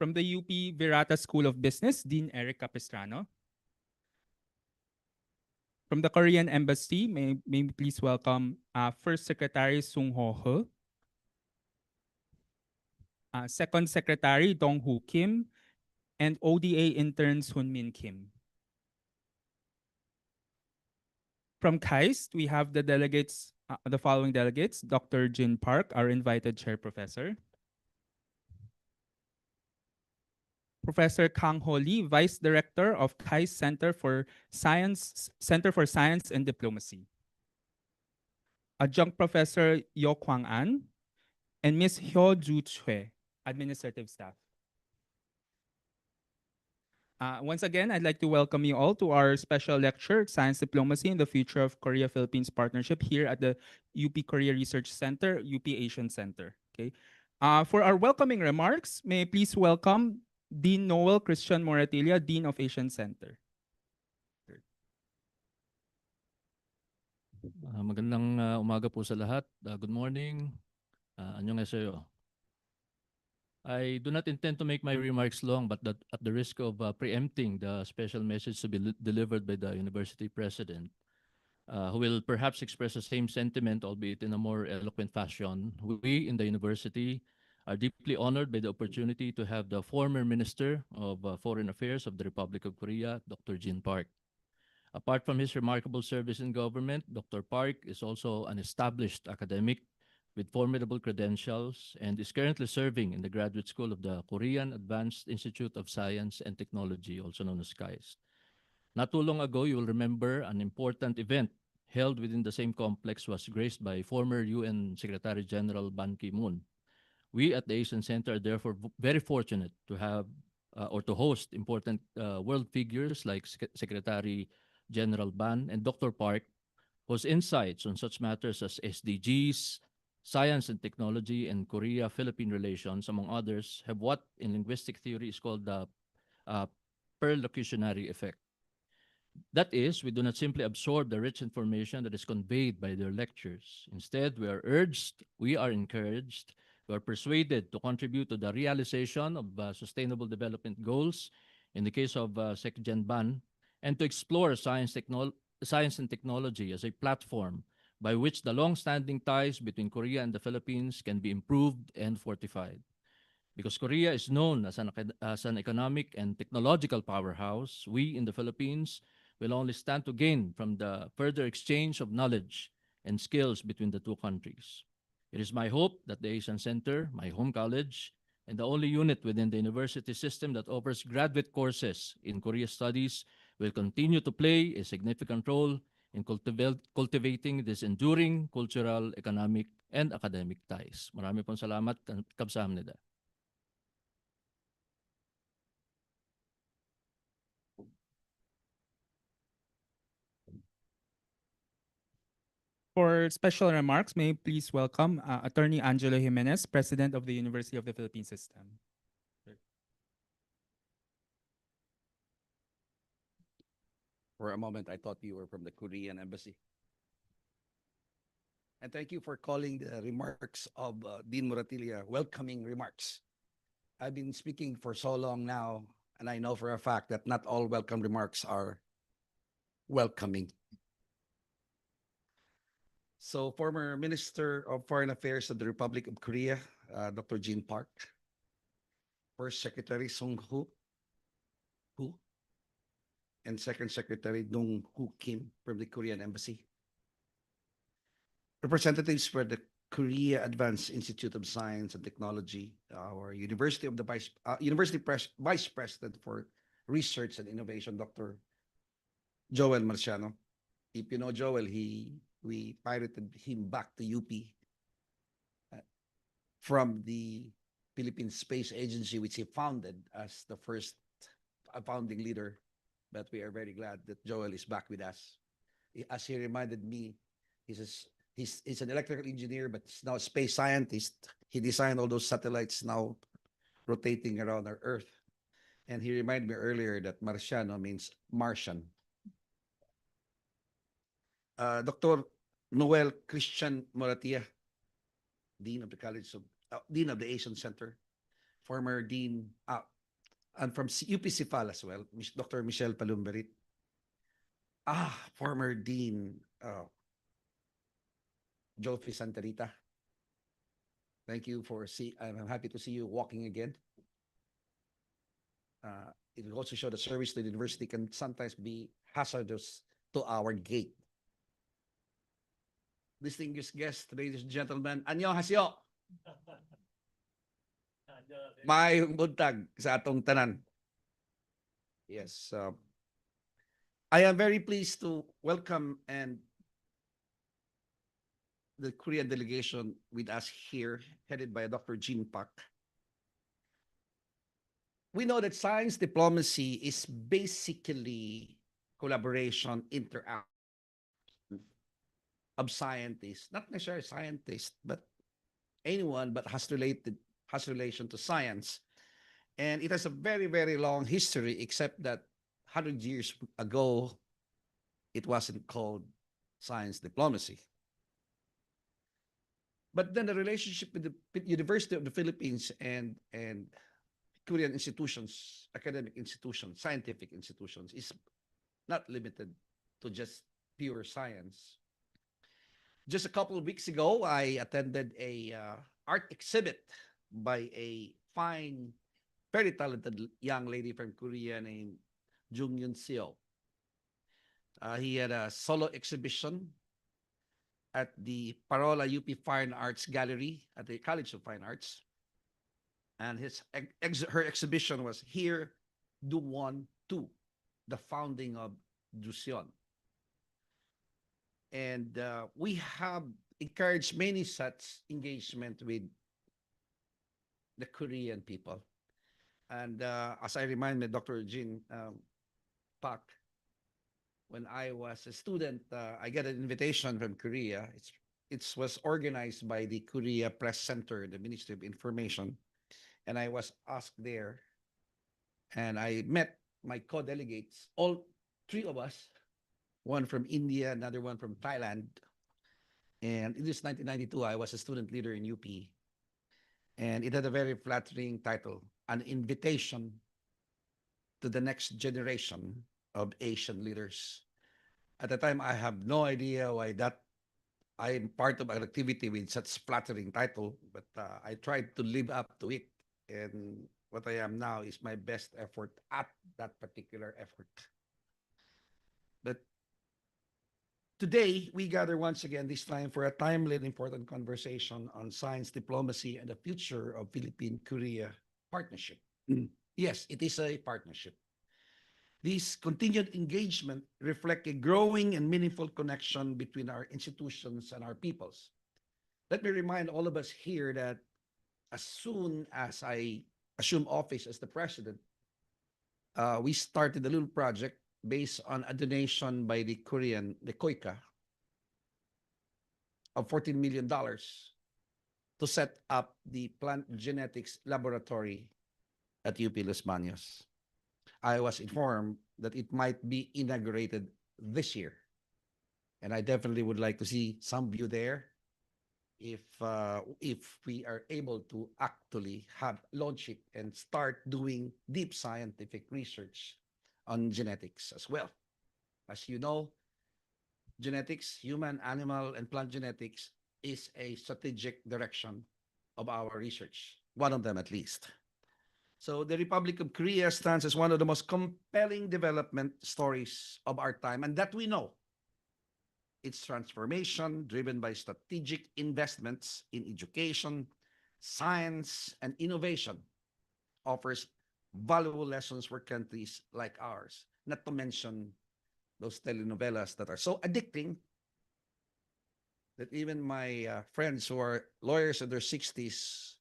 From the UP Virata School of Business, Dean Eric Capistrano. From the Korean Embassy, may we please welcome First Secretary Sung Ho He, Second Secretary Dong Hoo Kim, and ODA interns Hun Min Kim. From KAIST, we have the following delegates: Dr. Jin Park, our invited chair professor; Professor Kang Ho Lee, Vice Director of KAIST Center for Science and Diplomacy; Adjunct Professor Yo Kwang An; and Ms. Hyo Ju Chue, Administrative Staff. Once again, I'd like to welcome you all to our special lecture, Science Diplomacy and the Future of Korea-Philippines Partnership, here at the UP Korea Research Center, UP Asian Center. Okay. For our welcoming remarks, may I please welcome Dean Noel Christian Moratilla, Dean of Asian Center. Magandang umaga po sa lahat. Good morning. Annyeonghaseyo. I do not intend to make my remarks long, but that at the risk of preempting the special message to be delivered by the university president, who will perhaps express the same sentiment, albeit in a more eloquent fashion, we in the university are deeply honored by the opportunity to have the former Minister of Foreign Affairs of the Republic of Korea, Dr. Jin Park. Apart from his remarkable service in government, Dr. Park is also an established academic with formidable credentials and is currently serving in the graduate school of the Korean Advanced Institute of Science and Technology, also known as KAIST. Not too long ago, you will remember an important event held within the same complex was graced by former UN Secretary General Ban Ki-moon. We at the Asian Center are therefore very fortunate to have or to host important world figures like Secretary General Ban and Dr. Park, whose insights on such matters as SDGs, science and technology, and Korea-Philippine relations, among others, have what in linguistic theory is called the perlocutionary effect. That is, we do not simply absorb the rich information that is conveyed by their lectures. Instead, we are urged, we are encouraged, we are persuaded to contribute to the realization of sustainable development goals, in the case of Secgen Ban, and to explore science and technology as a platform by which the long-standing ties between Korea and the Philippines can be improved and fortified. Because Korea is known as an economic and technological powerhouse, we in the Philippines will only stand to gain from the further exchange of knowledge and skills between the two countries. It is my hope that the Asian Center, my home college, and the only unit within the university system that offers graduate courses in Korea studies will continue to play a significant role in cultivating this enduring cultural, economic, and academic ties. Marami pong salamat. Kamsahamnida. For special remarks, may I please welcome Attorney Angelo Jimenez, President of the University of the Philippine System. For a moment, I thought you were from the Korean Embassy. And thank you for calling the remarks of Dean Moratilla welcoming remarks. I've been speaking for so long now, and I know for a fact that not all welcome remarks are welcoming. So, former Minister of Foreign Affairs of the Republic of Korea, Dr. Jin Park, First Secretary Sung Ho, and Second Secretary Dong Hoo Kim from the Korean Embassy, representatives for the Korea Advanced Institute of Science and Technology, our University Vice President for Research and Innovation, Dr. Joel Marciano. If you know Joel, we pirated him back to UP from the Philippine Space Agency, which he founded as the first founding leader. But we are very glad that Joel is back with us. As he reminded me, he's an electrical engineer, but he's now a space scientist. He designed all those satellites now rotating around our Earth. And he reminded me earlier that Marciano means Martian. Dr. Noel Christian Moratilla, Dean of the Asian Center, former Dean, and from UP Cifal as well, Dr. Michelle Palumberit. Former Dean Jofi Santarita. Thank you for I'm happy to see you walking again. It will also show that service to the university can sometimes be hazardous to our gait. Distinguished guests, ladies and gentlemen, annyeonghaseyo. Maayong buntag sa atong tanan. Yes. I am very pleased to welcome and the Korean delegation with us here, headed by Dr. Jin Pak. We know that science diplomacy is basically collaboration, interaction of scientists, not necessarily scientists, but anyone but has relation to science. And it has a very, very long history, except that 100 years ago, it wasn't called science diplomacy. But then the relationship with the University of the Philippines and Korean institutions, academic institutions, scientific institutions is not limited to just pure science. Just a couple of weeks ago, I attended a art exhibit by a fine, very talented young lady from Korea named Jung Yun Seo. He had a solo exhibition at the Parola UP Fine Arts Gallery at the College of Fine Arts. And her exhibition was Here, Do One, Two, the founding of Joseon. And we have encouraged many such engagement with the Korean people. And as I remind me, Dr. Jin Pak, when I was a student, I got an invitation from Korea. It was organized by the Korea Press Center, the Ministry of Information. And I was asked there. And I met my co-delegates, all three of us, one from India, another one from Thailand. And in this 1992, I was a student leader in UP. And it had a very flattering title, An Invitation to the Next Generation of Asian Leaders. At the time, I have no idea why that I am part of an activity with such flattering title, but I tried to live up to it. And what I am now is my best effort at that particular effort. But today, we gather once again, this time for a timely and important conversation on science diplomacy and the future of Philippine-Korea partnership. Yes, it is a partnership. This continued engagement reflects a growing and meaningful connection between our institutions and our peoples. Let me remind all of us here that as soon as I assumed office as the president, we started a little project based on a donation by the KOICA, of $14 million to set up the plant genetics laboratory at UP Los Baños. I was informed that it might be inaugurated this year. And I definitely would like to see some of you there if we are able to actually launch it and start doing deep scientific research on genetics as well. As you know, genetics, human, animal, and plant genetics is a strategic direction of our research, one of them at least. So the Republic of Korea stands as one of the most compelling development stories of our time, and that we know. Its transformation, driven by strategic investments in education, science, and innovation, offers valuable lessons for countries like ours, not to mention those telenovelas that are so addicting that even my friends who are lawyers in their 60s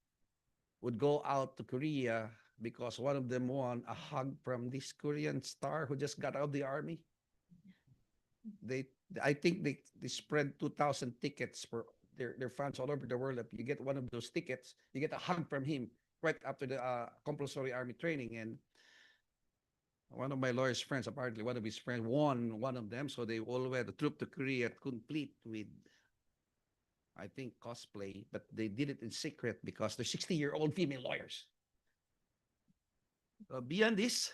would go out to Korea because one of them won a hug from this Korean star who just got out of the army. I think they spread 2,000 tickets for their fans all over the world. That you get one of those tickets, you get a hug from him right after the compulsory army training. And one of my lawyer's friends, apparently one of his friends, won one of them. So they all went the troop to Korea complete with, I think, cosplay, but they did it in secret because they're 60-year-old female lawyers. Beyond this,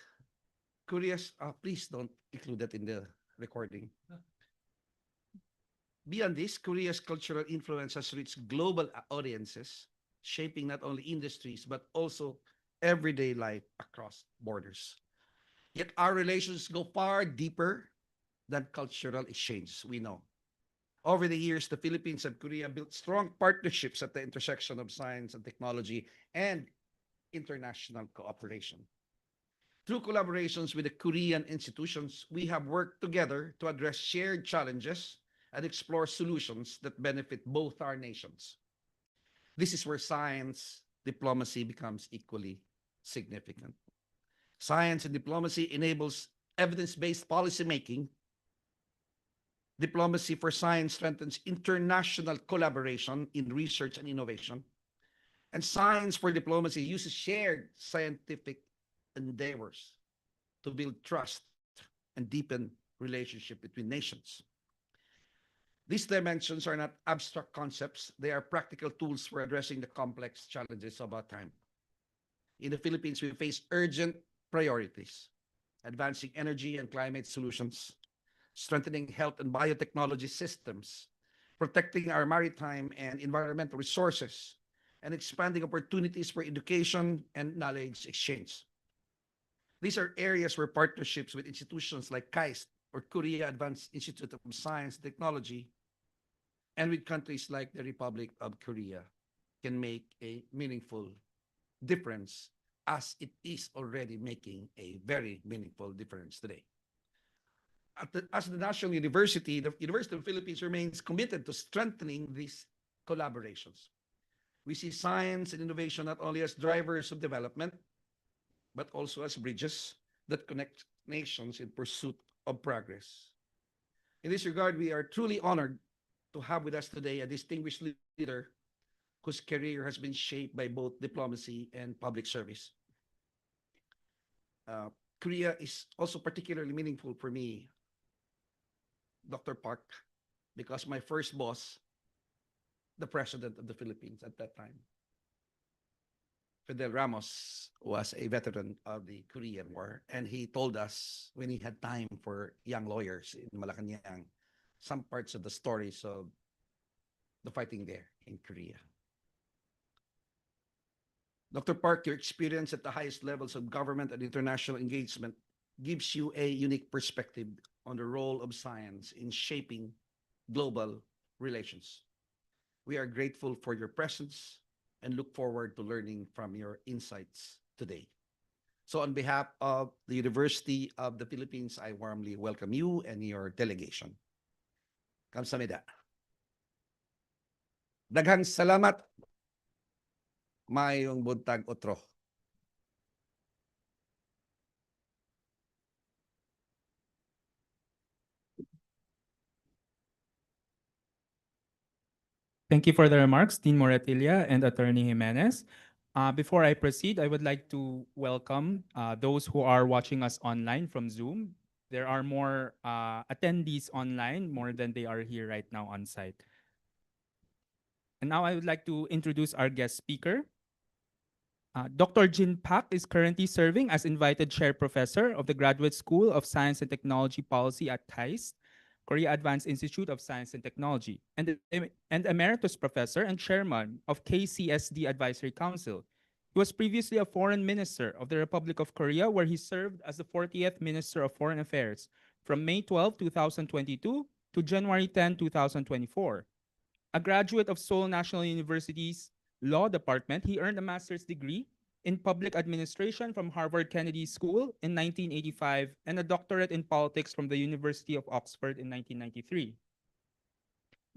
Korea's, please don't include that in the recording. Beyond this, Korea's cultural influence has reached global audiences, shaping not only industries but also everyday life across borders. Yet our relations go far deeper than cultural exchange, we know. Over the years, the Philippines and Korea built strong partnerships at the intersection of science and technology and international cooperation. Through collaborations with the Korean institutions, we have worked together to address shared challenges and explore solutions that benefit both our nations. This is where science diplomacy becomes equally significant. Science and diplomacy enables evidence-based policy making. Diplomacy for science strengthens international collaboration in research and innovation. And science for diplomacy uses shared scientific endeavors to build trust and deepen relationship between nations. These dimensions are not abstract concepts, they are practical tools for addressing the complex challenges of our time. In the Philippines, we face urgent priorities: advancing energy and climate solutions, strengthening health and biotechnology systems, protecting our maritime and environmental resources, and expanding opportunities for education and knowledge exchange. These are areas where partnerships with institutions like KAIST or Korea Advanced Institute of Science and Technology and with countries like the Republic of Korea can make a meaningful difference, as it is already making a very meaningful difference today. As the national university, the University of the Philippines remains committed to strengthening these collaborations. We see science and innovation not only as drivers of development, but also as bridges that connect nations in pursuit of progress. In this regard, we are truly honored to have with us today a distinguished leader whose career has been shaped by both diplomacy and public service. Uh, Korea is also particularly meaningful for me, Dr. Park, because my first boss, the president of the Philippines at that time, Fidel Ramos, was a veteran of the Korean War, and he told us when he had time for young lawyers in Malacanang some parts of the stories of the fighting there in Korea. Dr. Park, your experience at the highest levels of government and international engagement gives you a unique perspective on the role of science in shaping global relations. We are grateful for your presence and look forward to learning from your insights today. So on behalf of the University of the Philippines, I warmly welcome you and your delegation. Kamsahamnida. Daghang salamat, mayong buntag otro. Thank you for the remarks, Dean Moratilla and Attorney Jimenez. Before I proceed, I would like to welcome those who are watching us online from Zoom. There are more attendees online, more than they are here right now on site. And now I would like to introduce our guest speaker. Dr. Jin Pak is currently serving as invited chair professor of the Graduate School of Science and Technology Policy at KAIST, Korea Advanced Institute of Science and Technology, and emeritus professor and chairman of KCSD Advisory Council. He was previously a foreign minister of the Republic of Korea, where he served as the 40th Minister of Foreign Affairs from May 12, 2022 to January 10, 2024. A graduate of Seoul National University's Law Department, he earned a master's degree in public administration from Harvard Kennedy School in 1985 and a doctorate in politics from the University of Oxford in 1993.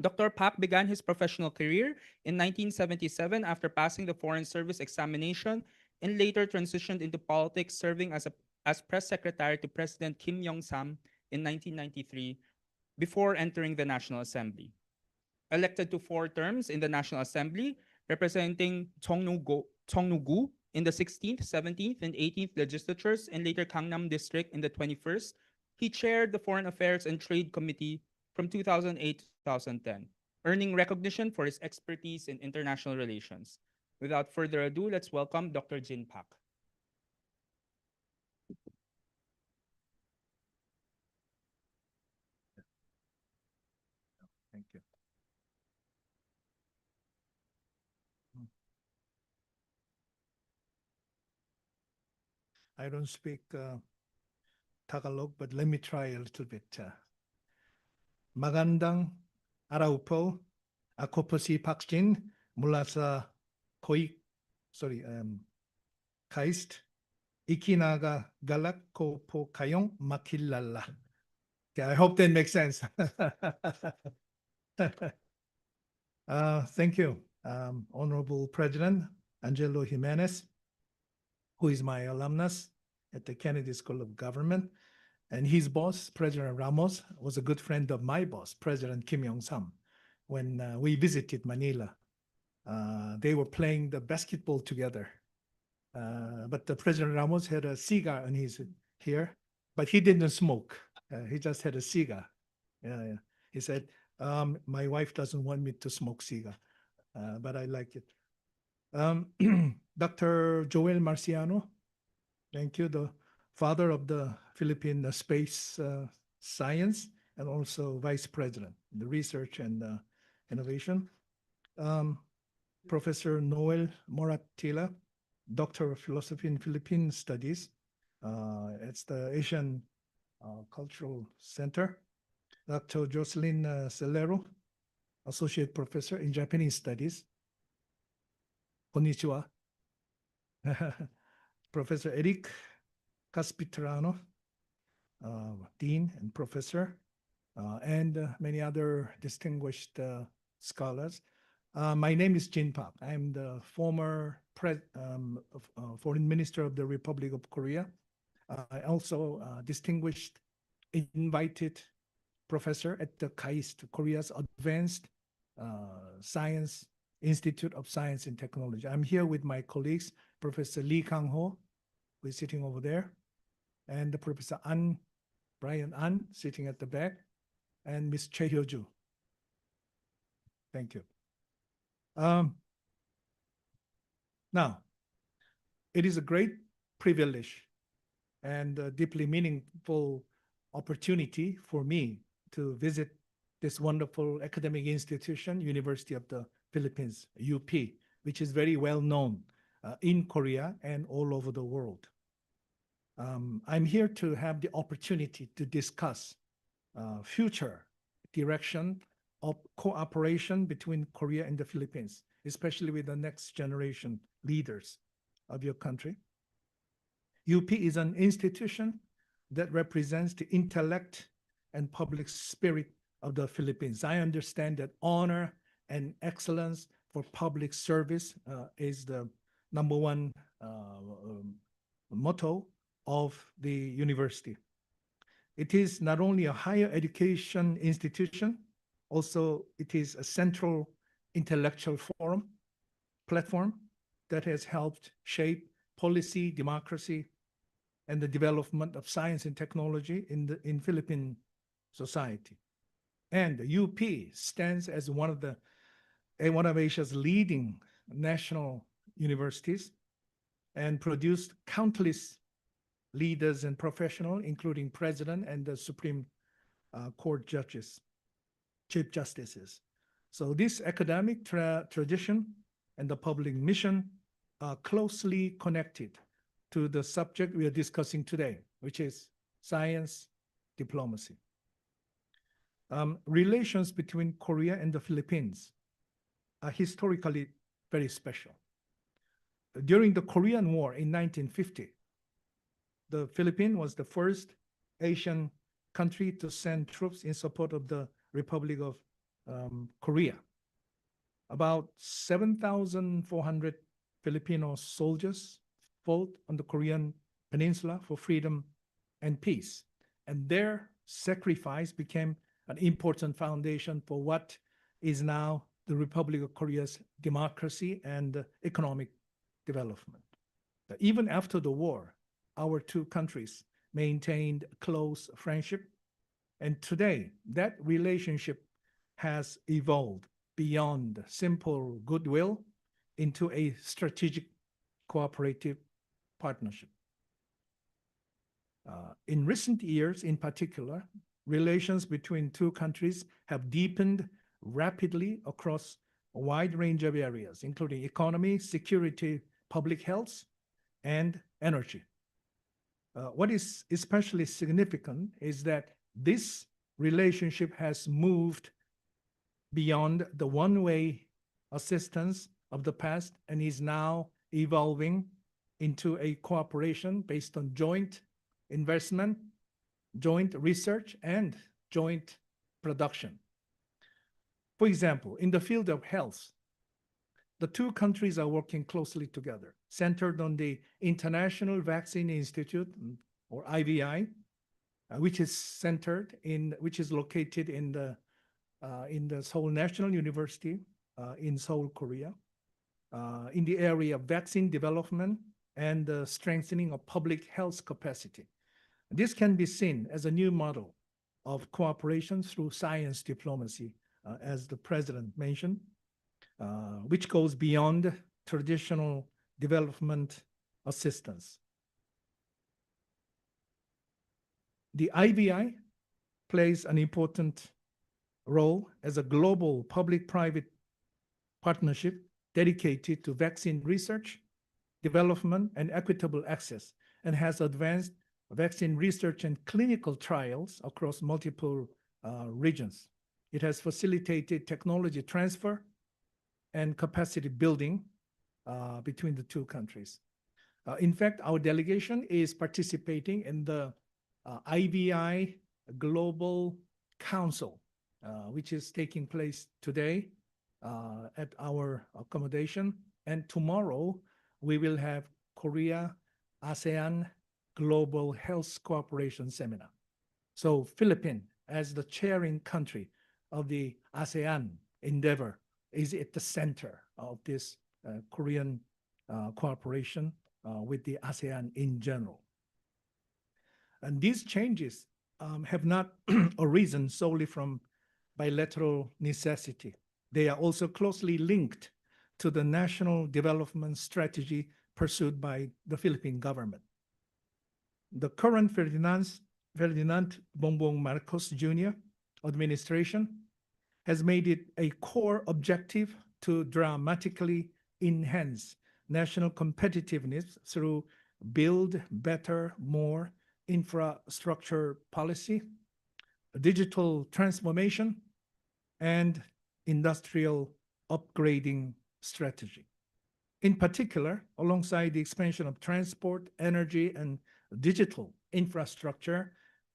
Dr. Pak began his professional career in 1977 after passing the Foreign Service examination and later transitioned into politics, serving as press secretary to President Kim Yong-sam in 1993 before entering the National Assembly. Elected to 4 terms in the National Assembly, representing Cheongnu-gu in the 16th, 17th, and 18th legislatures, and later Gangnam District in the 21st. He chaired the Foreign Affairs and Trade Committee from 2008 to 2010, earning recognition for his expertise in international relations. Without further ado, let's welcome Dr. Jin Pak. I don't speak Tagalog, but let me try a little bit. Magandang araw po. Ako po si Pakjin mula sa Kaist. Galak ko po kayong makilala. Okay, I hope that makes sense. Thank you, Honorable President Angelo Jimenez, who is my alumnus at the Kennedy School of Government. And his boss, President Ramos, was a good friend of my boss, President Kim Yong-sam. When we visited Manila, they were playing the basketball together. But the President Ramos had a cigar on his here, but he didn't smoke. He just had a cigar. Yeah. He said, my wife doesn't want me to smoke cigar, but I like it. Dr. Joel Marciano, thank you, the father of the Philippine space science and also vice president, the research and innovation. Professor Noel Moratila, Doctor of Philosophy in Philippine Studies. It's the Asian Cultural Center. Dr. Jocelyn Celero, Associate Professor in Japanese Studies. Konnichiwa. Professor Eric Caspitrano, Dean and Professor, and many other distinguished scholars. My name is Jin Park. I'm the former Foreign Minister of the Republic of Korea. I also distinguished invited professor at the KAIST, Korea's Advanced Science Institute of Science and Technology. I'm here with my colleagues, Professor Lee Kang-ho, who is sitting over there, and Professor Brian An, sitting at the back, and Ms. Choi Hyo-ju. Thank you. Now, it is a great privilege and a deeply meaningful opportunity for me to visit this wonderful academic institution, University of the Philippines, UP, which is very well known in Korea and all over the world. I'm here to have the opportunity to discuss future direction of cooperation between Korea and the Philippines, especially with the next generation leaders of your country. UP is an institution that represents the intellect and public spirit of the Philippines. I understand that honor and excellence for public service is the number one motto of the university. It is not only a higher education institution, also it is a central intellectual forum, platform that has helped shape policy, democracy, and the development of science and technology in Philippine society. And the UP stands as one of Asia's leading national universities and produced countless leaders and professionals, including president and the Supreme Court judges, chief justices. So this academic tradition and the public mission are closely connected to the subject we are discussing today, which is science diplomacy. Relations between Korea and the Philippines are historically very special. During the Korean War in 1950, the Philippines was the first Asian country to send troops in support of the Republic of Korea. About 7,400 Filipino soldiers fought on the Korean Peninsula for freedom and peace. And their sacrifice became an important foundation for what is now the Republic of Korea's democracy and economic development. But even after the war, our two countries maintained close friendship. And today, that relationship has evolved beyond simple goodwill into a strategic cooperative partnership. In recent years, in particular, relations between two countries have deepened rapidly across a wide range of areas, including economy, security, public health, and energy. What is especially significant is that this relationship has moved beyond the one-way assistance of the past and is now evolving into a cooperation based on joint investment, joint research, and joint production. For example, in the field of health, the two countries are working closely together, centered on the International Vaccine Institute, or IVI, which is located in the Seoul National University in Seoul, Korea, in the area of vaccine development and the strengthening of public health capacity. This can be seen as a new model of cooperation through science diplomacy, as the president mentioned, which goes beyond traditional development assistance. The IVI plays an important role as a global public-private partnership dedicated to vaccine research, development, and equitable access, and has advanced vaccine research and clinical trials across multiple regions. It has facilitated technology transfer and capacity building between the two countries. In fact, our delegation is participating in the IVI Global Council, which is taking place today at our accommodation. And tomorrow, we will have Korea ASEAN Global Health Cooperation Seminar. So Philippines, as the chairing country of the ASEAN endeavor, is at the center of this Korean cooperation with the ASEAN in general. And these changes have not arisen solely from bilateral necessity. They are also closely linked to the national development strategy pursued by the Philippine government. The current Ferdinand Bongbong Marcos Jr. administration has made it a core objective to dramatically enhance national competitiveness through build better, more infrastructure policy, digital transformation, and industrial upgrading strategy. In particular, alongside the expansion of transport, energy, and digital infrastructure,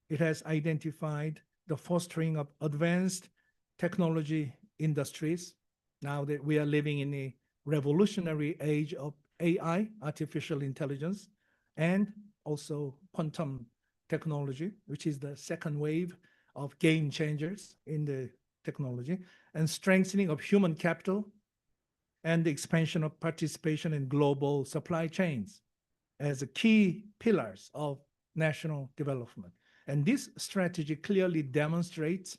it has identified the fostering of advanced technology industries. Now that we are living in a revolutionary age of AI, artificial intelligence, and also quantum technology, which is the second wave of game changers in the technology, and strengthening of human capital, and the expansion of participation in global supply chains as key pillars of national development. And this strategy clearly demonstrates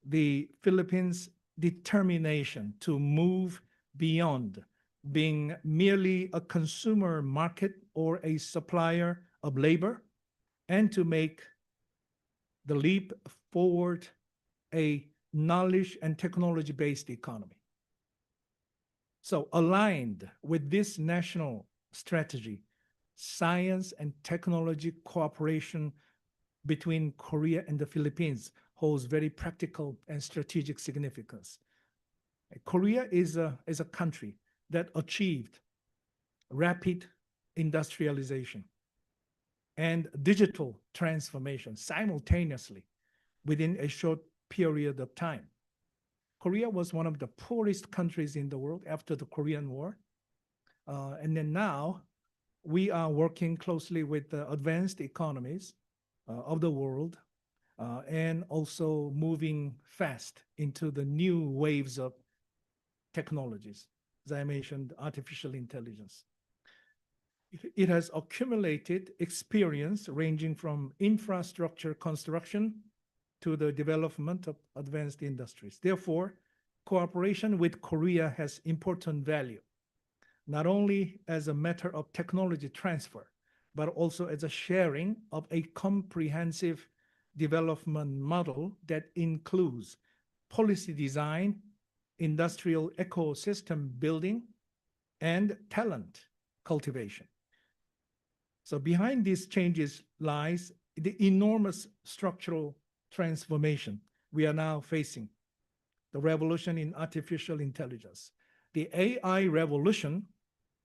the Philippines' determination to move beyond being merely a consumer market or a supplier of labor, and to make the leap forward a knowledge and technology-based economy. So aligned with this national strategy, science and technology cooperation between Korea and the Philippines holds very practical and strategic significance. Korea is a country that achieved rapid industrialization and digital transformation simultaneously within a short period of time. Korea was one of the poorest countries in the world after the Korean War. And then now we are working closely with the advanced economies of the world, and also moving fast into the new waves of technologies. As I mentioned, artificial intelligence. It has accumulated experience ranging from infrastructure construction to the development of advanced industries. Therefore, cooperation with Korea has important value, not only as a matter of technology transfer, but also as a sharing of a comprehensive development model that includes policy design, industrial ecosystem building, and talent cultivation. So behind these changes lies the enormous structural transformation we are now facing, the revolution in artificial intelligence. The AI revolution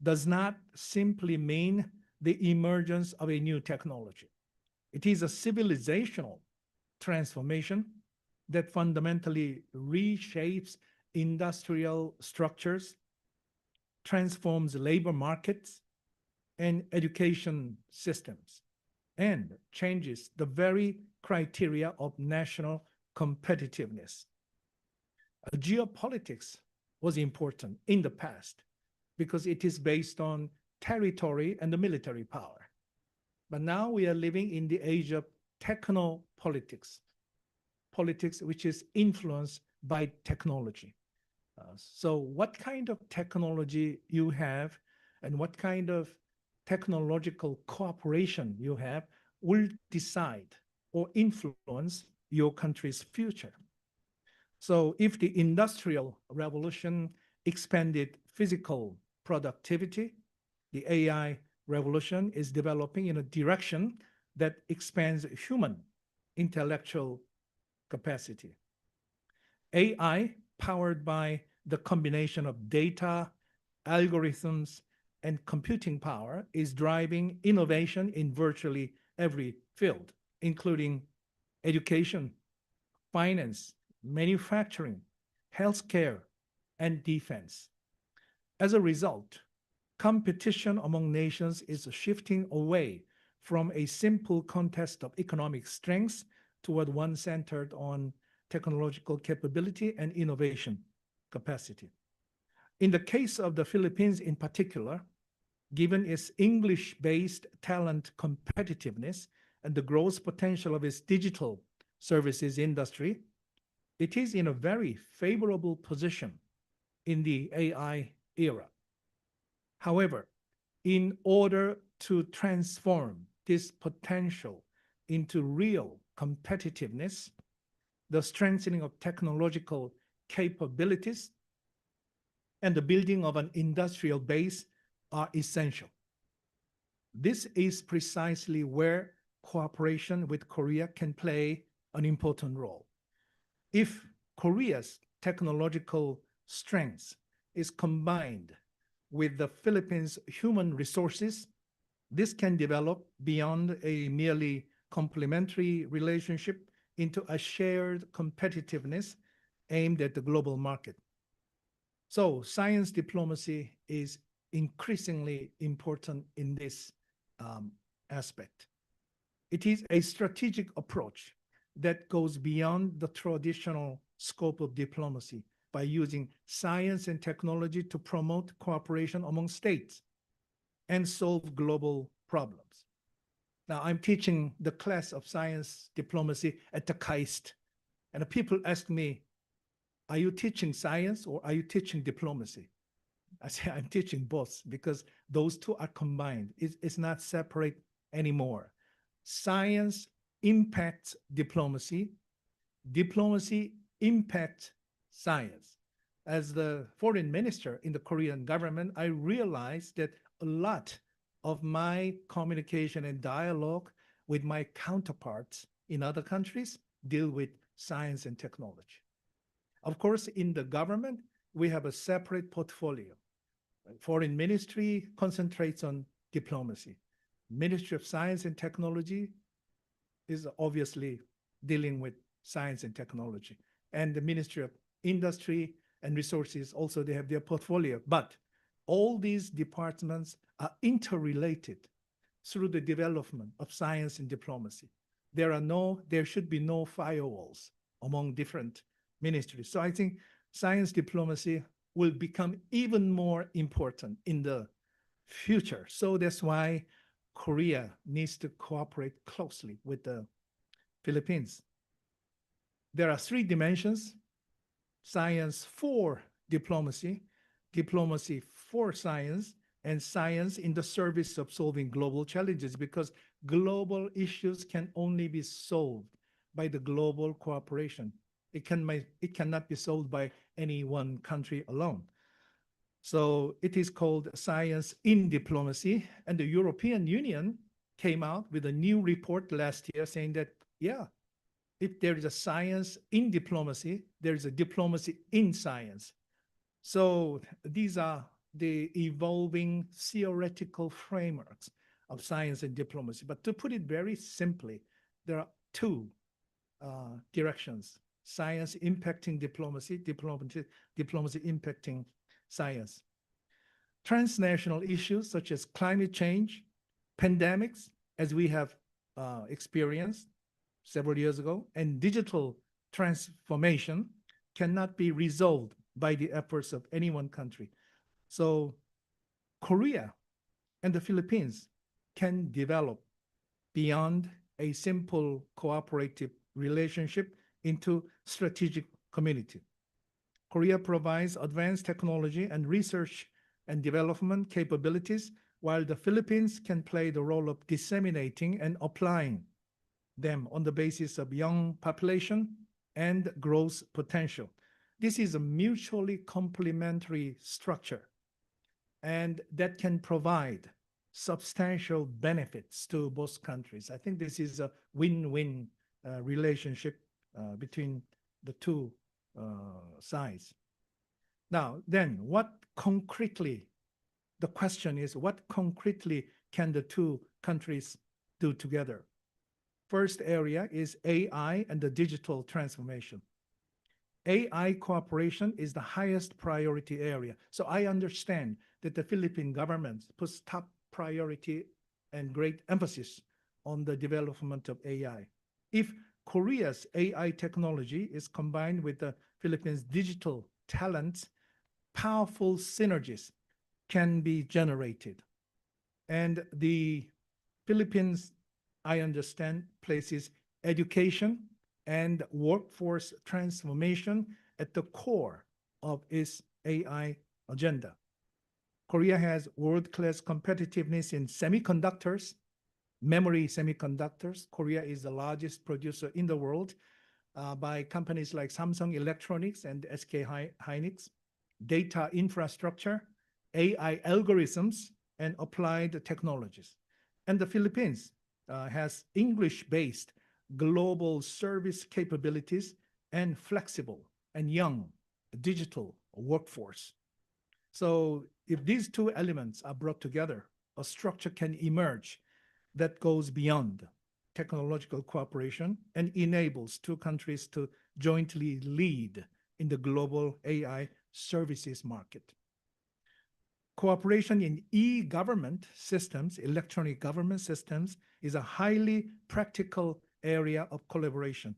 does not simply mean the emergence of a new technology. It is a civilizational transformation that fundamentally reshapes industrial structures, transforms labor markets and education systems, and changes the very criteria of national competitiveness. Geopolitics was important in the past because it is based on territory and the military power. But now we are living in the age of technopolitics, politics which is influenced by technology. So what kind of technology you have and what kind of technological cooperation you have will decide or influence your country's future. So if the Industrial Revolution expanded physical productivity, the AI revolution is developing in a direction that expands human intellectual capacity. AI, powered by the combination of data, algorithms, and computing power, is driving innovation in virtually every field, including education, finance, manufacturing, healthcare, and defense. As a result, competition among nations is shifting away from a simple contest of economic strengths toward one centered on technological capability and innovation capacity. In the case of the Philippines in particular, given its English-based talent competitiveness and the growth potential of its digital services industry, it is in a very favorable position in the AI era. However, in order to transform this potential into real competitiveness, the strengthening of technological capabilities and the building of an industrial base are essential. This is precisely where cooperation with Korea can play an important role. If Korea's technological strengths is combined with the Philippines' human resources, this can develop beyond a merely complementary relationship into a shared competitiveness aimed at the global market. So science diplomacy is increasingly important in this aspect. It is a strategic approach that goes beyond the traditional scope of diplomacy by using science and technology to promote cooperation among states and solve global problems. Now, I'm teaching the class of science diplomacy at the KAIST, and people ask me, are you teaching science or are you teaching diplomacy? I say, I'm teaching both because those two are combined. It's not separate anymore. Science impacts diplomacy. Diplomacy impacts science. As the foreign minister in the Korean government, I realized that a lot of my communication and dialogue with my counterparts in other countries deal with science and technology. Of course, in the government, we have a separate portfolio. Foreign ministry concentrates on diplomacy. Ministry of Science and Technology is obviously dealing with science and technology. And the Ministry of Industry and Resources also, they have their portfolio. But all these departments are interrelated through the development of science and diplomacy. There should be no firewalls among different ministries. So I think science diplomacy will become even more important in the future. So that's why Korea needs to cooperate closely with the Philippines. There are three dimensions: science for diplomacy, diplomacy for science, and science in the service of solving global challenges, because global issues can only be solved by the global cooperation. It cannot be solved by any one country alone. So it is called science in diplomacy, and the European Union came out with a new report last year saying that, yeah, if there is a science in diplomacy, there is a diplomacy in science. So these are the evolving theoretical frameworks of science and diplomacy. But to put it very simply, there are two directions: science impacting diplomacy, diplomacy impacting science. Transnational issues such as climate change, pandemics, as we have experienced several years ago, and digital transformation cannot be resolved by the efforts of any one country. So Korea and the Philippines can develop beyond a simple cooperative relationship into strategic community. Korea provides advanced technology and research and development capabilities, while the Philippines can play the role of disseminating and applying them on the basis of young population and growth potential. This is a mutually complementary structure, and that can provide substantial benefits to both countries. I think this is a win-win relationship between the two sides. Now, then, the question is, what concretely can the two countries do together? First area is AI and the digital transformation. AI cooperation is the highest priority area. So I understand that the Philippine government puts top priority and great emphasis on the development of AI. If Korea's AI technology is combined with the Philippines' digital talents, powerful synergies can be generated. And the Philippines, I understand, places education and workforce transformation at the core of its AI agenda. Korea has world-class competitiveness in semiconductors, memory semiconductors. Korea is the largest producer in the world by companies like Samsung Electronics and SK Hynix, data infrastructure, AI algorithms, and applied technologies. And the Philippines has English-based global service capabilities and flexible and young digital workforce. So if these two elements are brought together, a structure can emerge that goes beyond technological cooperation and enables two countries to jointly lead in the global AI services market. Cooperation in e-government systems, electronic government systems, is a highly practical area of collaboration.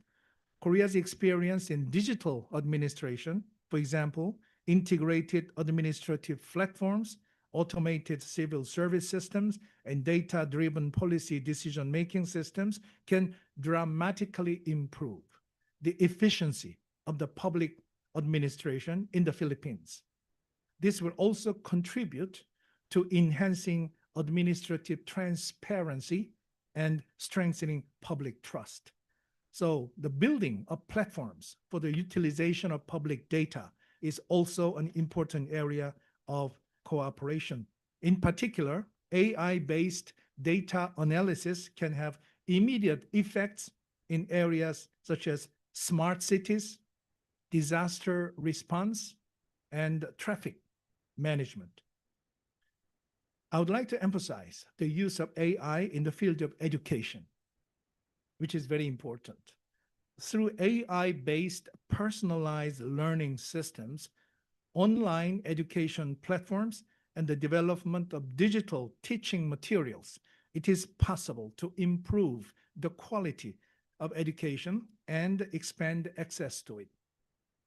Korea's experience in digital administration, for example, integrated administrative platforms, automated civil service systems, and data-driven policy decision-making systems can dramatically improve the efficiency of the public administration in the Philippines. This will also contribute to enhancing administrative transparency and strengthening public trust. So the building of platforms for the utilization of public data is also an important area of cooperation. In particular, AI-based data analysis can have immediate effects in areas such as smart cities, disaster response, and traffic management. I would like to emphasize the use of AI in the field of education, which is very important. Through AI-based personalized learning systems, online education platforms, and the development of digital teaching materials, it is possible to improve the quality of education and expand access to it.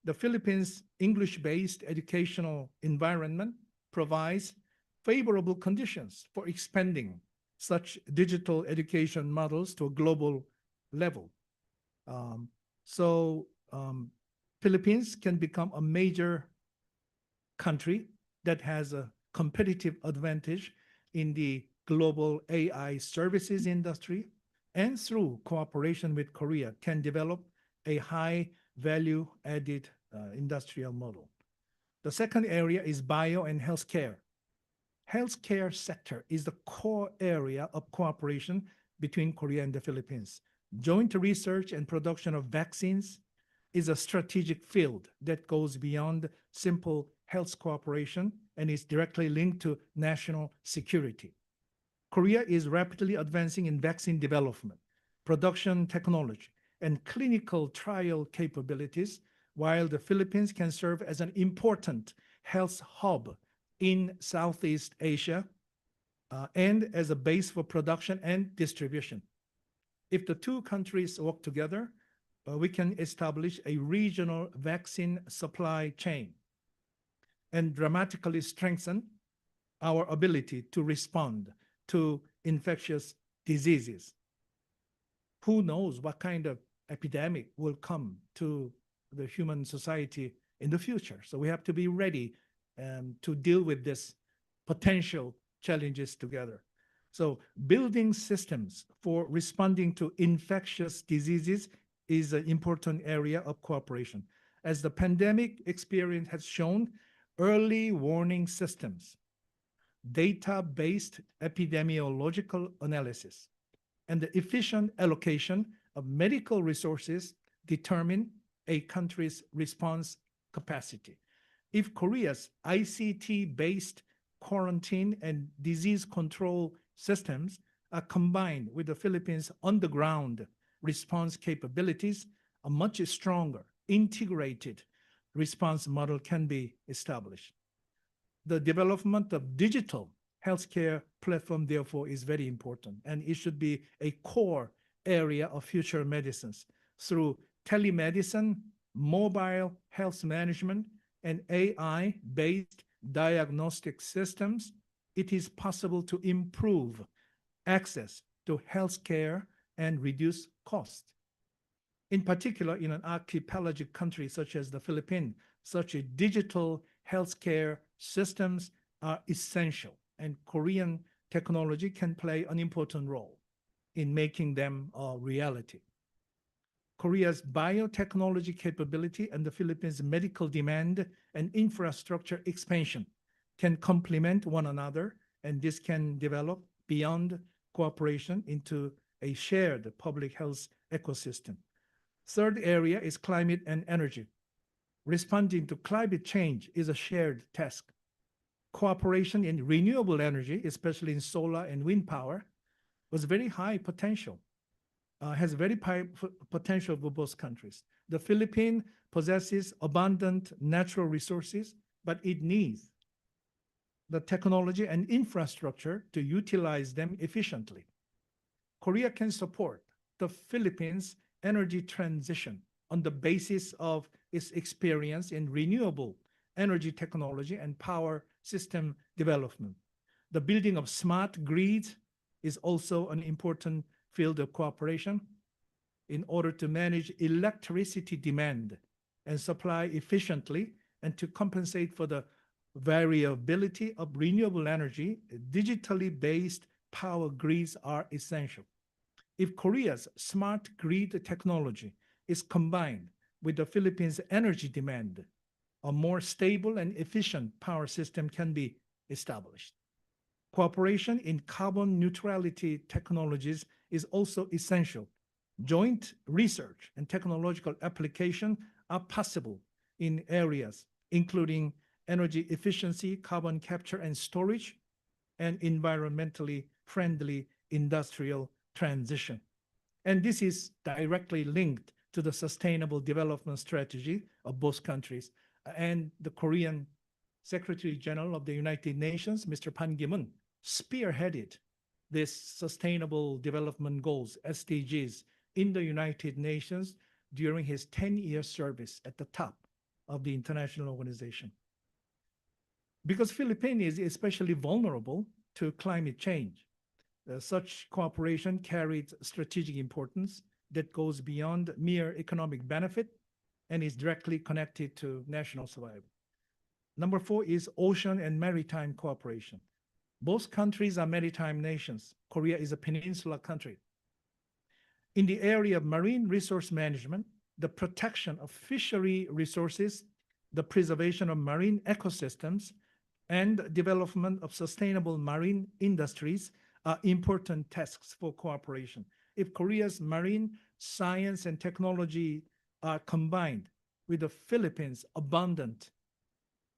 The Philippines' English-based educational environment provides favorable conditions for expanding such digital education models to a global level. Philippines can become a major country that has a competitive advantage in the global AI services industry, and through cooperation with Korea can develop a high value added industrial model. The second area is bio and healthcare. healthcare sector is the core area of cooperation between Korea and the Philippines. Joint research and production of vaccines is a strategic field that goes beyond simple health cooperation and is directly linked to national security. Korea is rapidly advancing in vaccine development, production technology, and clinical trial capabilities, while the Philippines can serve as an important health hub in Southeast Asia and as a base for production and distribution. If the two countries work together, we can establish a regional vaccine supply chain and dramatically strengthen our ability to respond to infectious diseases. Who knows what kind of epidemic will come to the human society in the future? So we have to be ready to deal with this potential challenges together. So building systems for responding to infectious diseases is an important area of cooperation. As the pandemic experience has shown, early warning systems, data-based epidemiological analysis, and the efficient allocation of medical resources determine a country's response capacity. If Korea's ICT-based quarantine and disease control systems are combined with the Philippines' on-the-ground response capabilities, a much stronger, integrated response model can be established. The development of digital healthcare platform, therefore, is very important, and it should be a core area of future medicines. Through telemedicine, mobile health management, and AI-based diagnostic systems, it is possible to improve access to healthcare and reduce costs. In particular, in an archipelagic country such as the Philippines, such a digital healthcare systems are essential, and Korean technology can play an important role in making them a reality. Korea's biotechnology capability and the Philippines' medical demand and infrastructure expansion can complement one another, and this can develop beyond cooperation into a shared public health ecosystem. Third area is climate and energy. Responding to climate change is a shared task. Cooperation in renewable energy, especially in solar and wind power, was very high potential, has very high potential for both countries. The Philippines possesses abundant natural resources, but it needs the technology and infrastructure to utilize them efficiently. Korea can support the Philippines' energy transition on the basis of its experience in renewable energy technology and power system development. The building of smart grids is also an important field of cooperation in order to manage electricity demand and supply efficiently and to compensate for the variability of renewable energy. Digitally based power grids are essential. If Korea's smart grid technology is combined with the Philippines' energy demand, a more stable and efficient power system can be established. Cooperation in carbon neutrality technologies is also essential. Joint research and technological application are possible in areas including energy efficiency, carbon capture and storage, and environmentally friendly industrial transition. And this is directly linked to the sustainable development strategy of both countries. And the Korean Secretary General of the United Nations, Mr. Pan Ki-moon, spearheaded this Sustainable Development Goals, SDGs, in the United Nations during his 10-year service at the top of the international organization. Because Philippines is especially vulnerable to climate change, such cooperation carries strategic importance that goes beyond mere economic benefit and is directly connected to national survival. Number 4 is ocean and maritime cooperation. Both countries are maritime nations. Korea is a peninsula country. In the area of marine resource management, the protection of fishery resources, the preservation of marine ecosystems, and development of sustainable marine industries are important tasks for cooperation. If Korea's marine science and technology are combined with the Philippines' abundant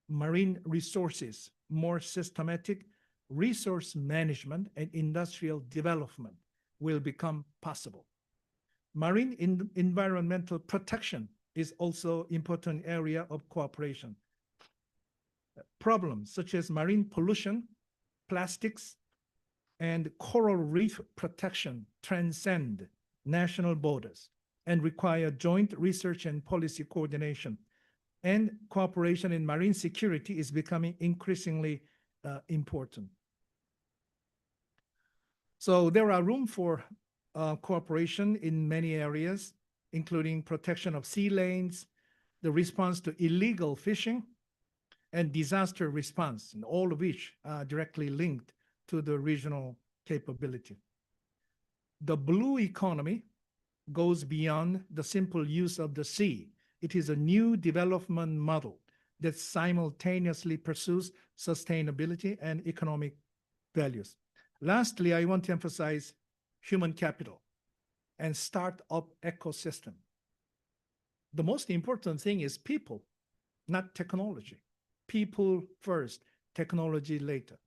marine resources, more systematic resource management and industrial development will become possible. Marine environmental protection is also important area of cooperation. Problems such as marine pollution, plastics, and coral reef protection transcend national borders and require joint research and policy coordination. And cooperation in marine security is becoming increasingly important. So there are room for cooperation in many areas, including protection of sea lanes, the response to illegal fishing, and disaster response, and all of which are directly linked to the regional capability. The blue economy goes beyond the simple use of the sea. It is a new development model that simultaneously pursues sustainability and economic values. Lastly, I want to emphasize human capital and startup ecosystem. The most important thing is people, not technology. People first, technology later.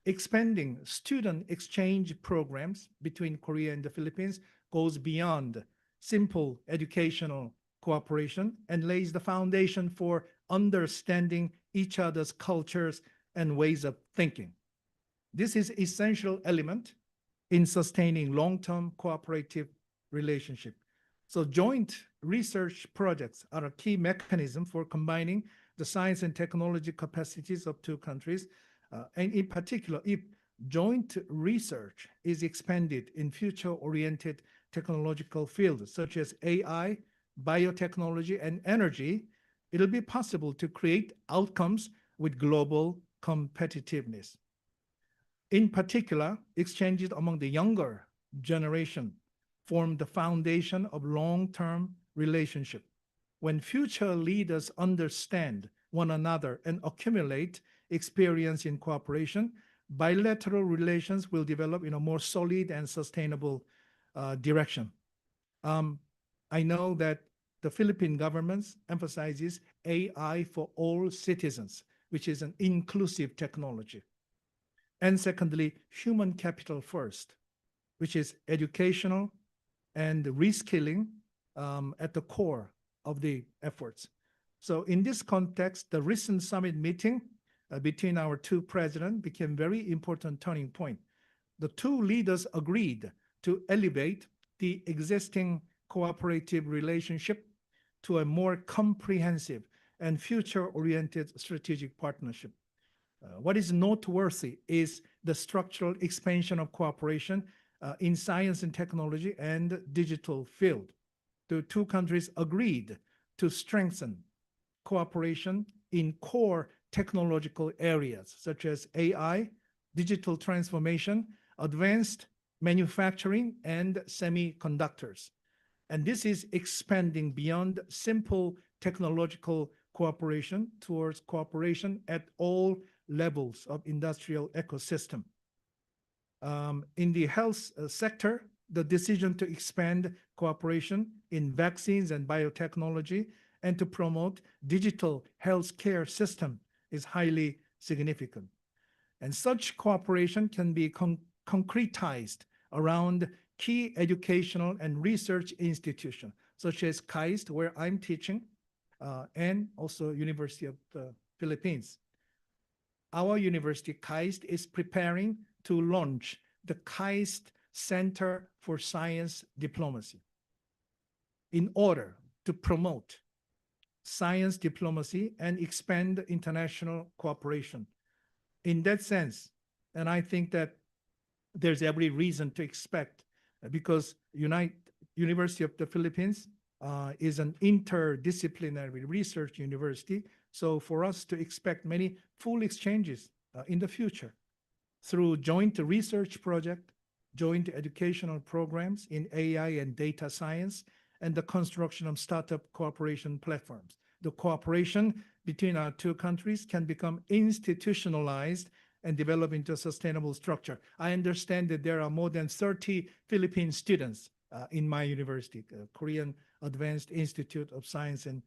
Expanding student exchange programs between Korea and the Philippines goes beyond simple educational cooperation and lays the foundation for understanding each other's cultures and ways of thinking. This is essential element in sustaining long-term cooperative relationship. So joint research projects are a key mechanism for combining the science and technology capacities of two countries. And in particular, if joint research is expanded in future-oriented technological fields such as AI, biotechnology, and energy, it'll be possible to create outcomes with global competitiveness. In particular, exchanges among the younger generation form the foundation of long-term relationship. When future leaders understand one another and accumulate experience in cooperation, bilateral relations will develop in a more solid and sustainable direction. I know that the Philippine government emphasizes AI for all citizens, which is an inclusive technology. And secondly, human capital first, which is educational and reskilling at the core of the efforts. So in this context, the recent summit meeting between our two presidents became very important turning point. The two leaders agreed to elevate the existing cooperative relationship to a more comprehensive and future-oriented strategic partnership. What is noteworthy is the structural expansion of cooperation in science and technology and digital field. The two countries agreed to strengthen cooperation in core technological areas such as AI, digital transformation, advanced manufacturing, and semiconductors. And this is expanding beyond simple technological cooperation towards cooperation at all levels of industrial ecosystem. In the health sector, the decision to expand cooperation in vaccines and biotechnology and to promote digital healthcare system is highly significant. And such cooperation can be concretized around key educational and research institutions, such as KAIST, where I'm teaching, and also University of the Philippines. Our university, KAIST, is preparing to launch the KAIST Center for Science Diplomacy in order to promote science diplomacy and expand international cooperation. In that sense, and I think that there's every reason to expect, because University of the Philippines is an interdisciplinary research university, so for us to expect many full exchanges in the future through joint research project, joint educational programs in AI and data science, and the construction of startup cooperation platforms. The cooperation between our two countries can become institutionalized and develop into a sustainable structure. I understand that there are more than 30 Philippine students in my university, Korean Advanced Institute of Science and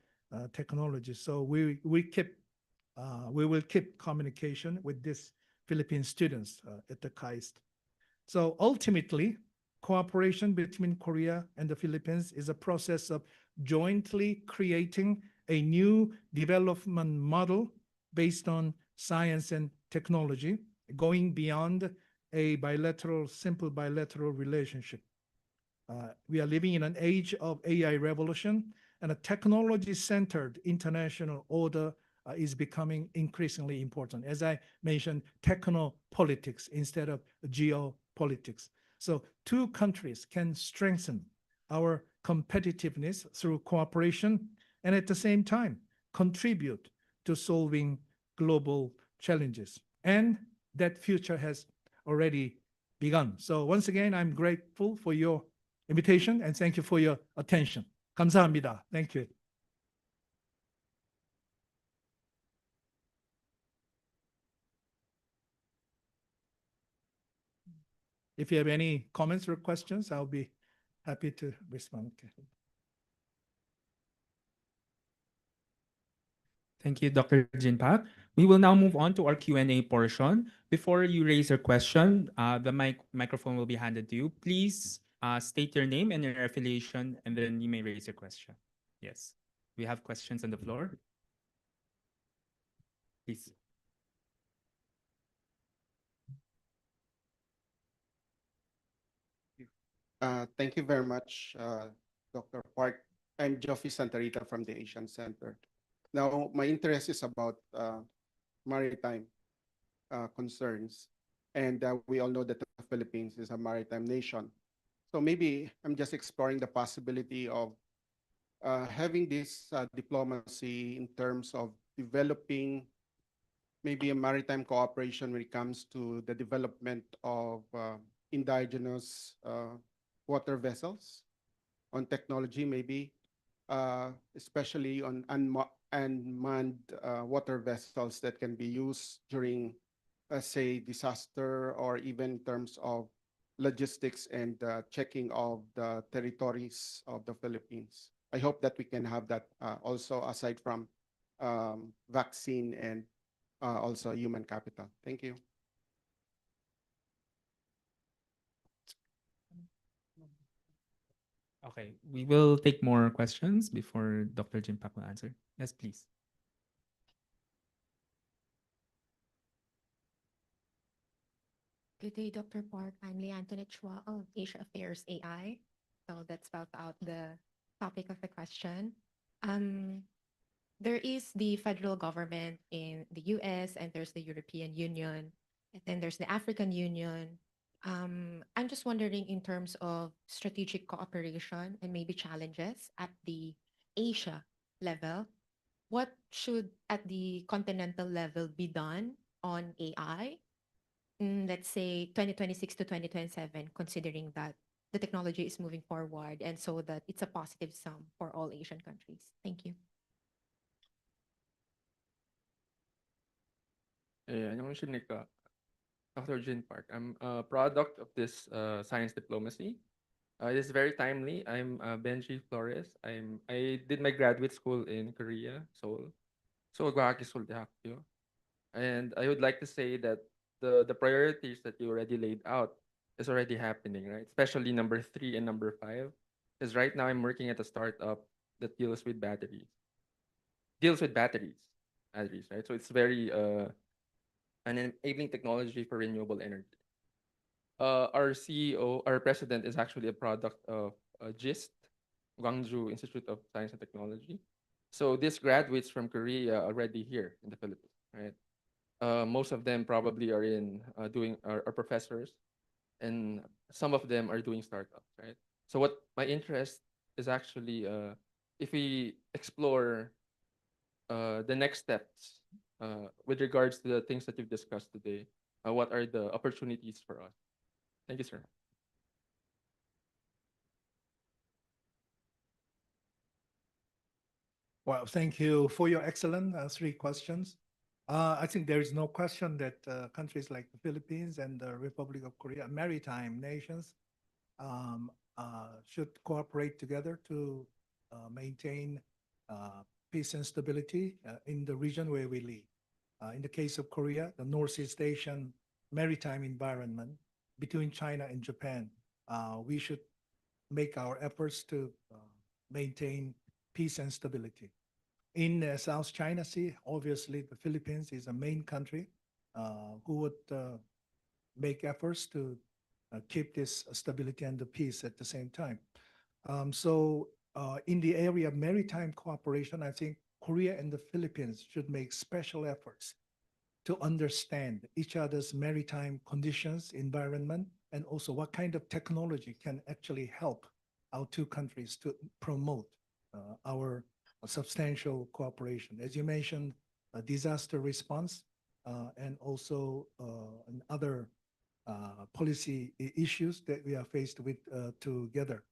Technology. So we will keep communication with these Philippine students at the KAIST. So ultimately, cooperation between Korea and the Philippines is a process of jointly creating a new development model based on science and technology, going beyond a simple bilateral relationship. We are living in an age of AI revolution, and a technology-centered international order is becoming increasingly important. As I mentioned, technopolitics instead of geopolitics. So two countries can strengthen our competitiveness through cooperation and at the same time contribute to solving global challenges. And that future has already begun. So once again, I'm grateful for your invitation and thank you for your attention. 감사합니다. Thank you. If you have any comments or questions, I'll be happy to respond. Okay. Thank you, Dr. Jinpak. We will now move on to our Q&A portion. Before you raise your question, the microphone will be handed to you. Please state your name and your affiliation, and then you may raise your question. Yes. We have questions on the floor. Please. Thank you very much, Dr. Park. I'm Joffy Santarita from the Asian Center. Now, my interest is about maritime concerns, and we all know that the Philippines is a maritime nation. So maybe I'm just exploring the possibility of having this diplomacy in terms of developing maybe a maritime cooperation when it comes to the development of indigenous water vessels on technology, maybe especially on unmanned water vessels that can be used during, say, disaster or even in terms of logistics and checking of the territories of the Philippines. I hope that we can have that also aside from vaccine and also human capital. Thank you. Okay, we will take more questions before Dr. Jinpak will answer. Yes, please. Good day, Dr. Park. I'm Leigh Antoinette Chua of Asia Affairs AI. So that spelled out the topic of the question. There is the federal government in the US, and there's the European Union, and then there's the African Union. I'm just wondering, in terms of strategic cooperation and maybe challenges at the Asia level, what should at the continental level be done on AI, let's say 2026 to 2027, considering that the technology is moving forward and so that it's a positive sum for all Asian countries? Thank you. 안녕하십니까. Dr. Jin Park. I'm a product of this science diplomacy. It is very timely. I'm Benji Flores. I did my graduate school in Korea, Seoul. So Hakyo. And I would like to say that the priorities that you already laid out is already happening, right? Especially number 3 and number 5. Because right now I'm working at a startup that deals with batteries. Batteries, right? So it's very an enabling technology for renewable energy. Our CEO, our president, is actually a product of GIST, Gwangju Institute of Science and Technology. So these graduates from Korea are already here in the Philippines, right? Most of them probably are are professors, and some of them are doing startups, right? So what my interest is actually, if we explore the next steps with regards to the things that you've discussed today, what are the opportunities for us? Thank you, sir. Well, thank you for your excellent three questions. I think there is no question that countries like the Philippines and the Republic of Korea, maritime nations, should cooperate together to maintain peace and stability in the region where we live. In the case of Korea, the Northeast Asian maritime environment between China and Japan, we should make our efforts to maintain peace and stability. In South China Sea, obviously the Philippines is a main country who would make efforts to keep this stability and the peace at the same time. In the area of maritime cooperation, I think Korea and the Philippines should make special efforts to understand each other's maritime conditions, environment, and also what kind of technology can actually help our two countries to promote our substantial cooperation. As you mentioned, disaster response and also other policy issues that we are faced with together.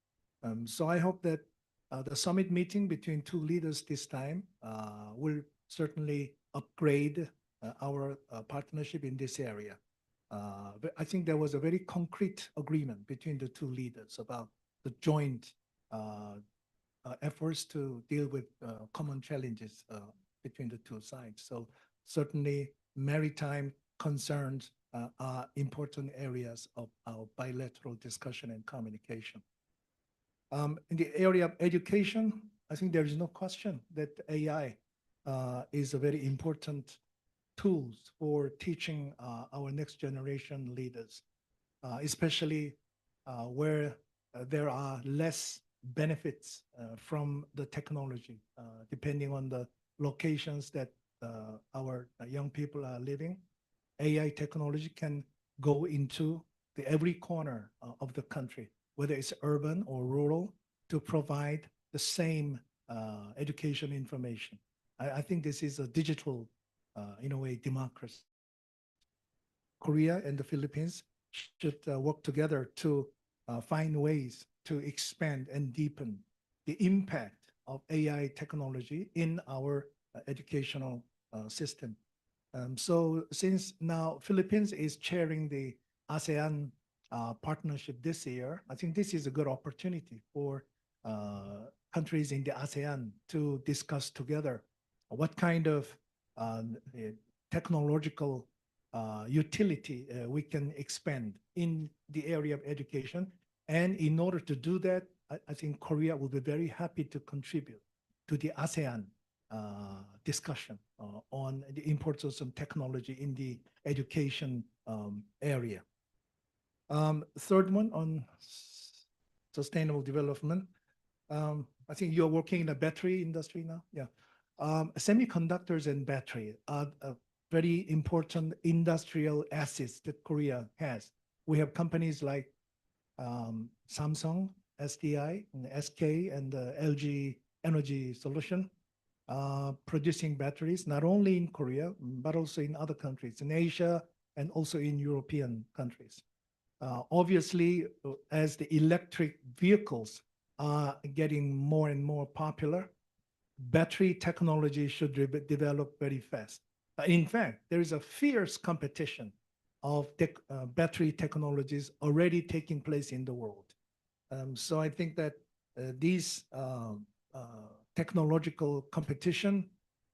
So I hope that the summit meeting between two leaders this time will certainly upgrade our partnership in this area. But I think there was a very concrete agreement between the two leaders about the joint efforts to deal with common challenges between the two sides. So certainly maritime concerns are important areas of our bilateral discussion and communication. In the area of education, I think there is no question that AI is a very important tools for teaching our next generation leaders, especially where there are less benefits from the technology, depending on the locations that our young people are living. AI technology can go into every corner of the country, whether it's urban or rural, to provide the same education information. I think this is a digital, in a way, democracy. Korea and the Philippines should work together to find ways to expand and deepen the impact of AI technology in our educational system. So since now Philippines is chairing the ASEAN partnership this year, I think this is a good opportunity for countries in the ASEAN to discuss together what kind of technological utility we can expand in the area of education. And in order to do that, I think Korea will be very happy to contribute to the ASEAN discussion on the importance of some technology in the education area. Third one on sustainable development. I think you're working in the battery industry now. Yeah. Semiconductors and battery are very important industrial assets that Korea has. We have companies like Samsung, SDI, and SK, and LG Energy Solution producing batteries, not only in Korea, but also in other countries, in Asia, and also in European countries. Obviously, as the electric vehicles are getting more and more popular, battery technology should develop very fast. In fact, there is a fierce competition of battery technologies already taking place in the world. So I think that these technological competition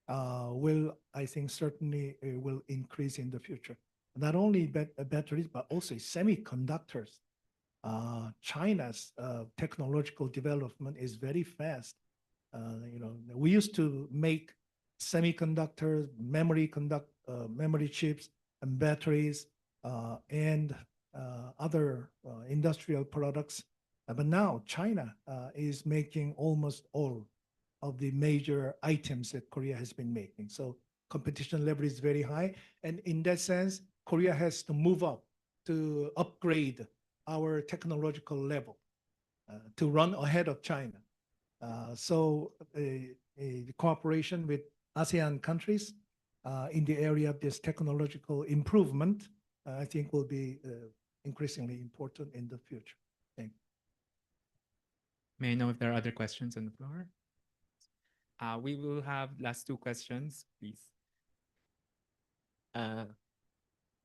will, I think, certainly will increase in the future. Not only batteries, but also semiconductors. China's technological development is very fast. We used to make semiconductors, memory chips, and batteries, and other industrial products. But now China is making almost all of the major items that Korea has been making. So competition level is very high. And in that sense, Korea has to move up to upgrade our technological level to run ahead of China. So a cooperation with ASEAN countries in the area of this technological improvement, I think will be increasingly important in the future. Thank you. May I know if there are other questions on the floor? We will have last two questions, please. Uh,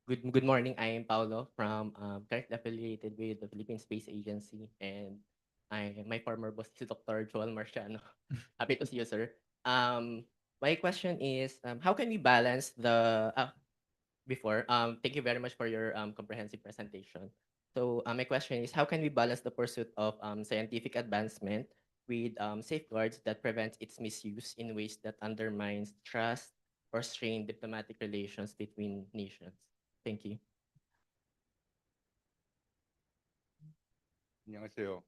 good morning. I am Paulo from currently affiliated with the Philippine Space Agency, and my former boss is Dr. Joel Marciano. Happy to see you, sir. My question is, how can we balance the before? Thank you very much for your comprehensive presentation. So my question is, how can we balance the pursuit of scientific advancement with safeguards that prevents its misuse in ways that undermines trust or strain diplomatic relations between nations? Thank you. 안녕하세요.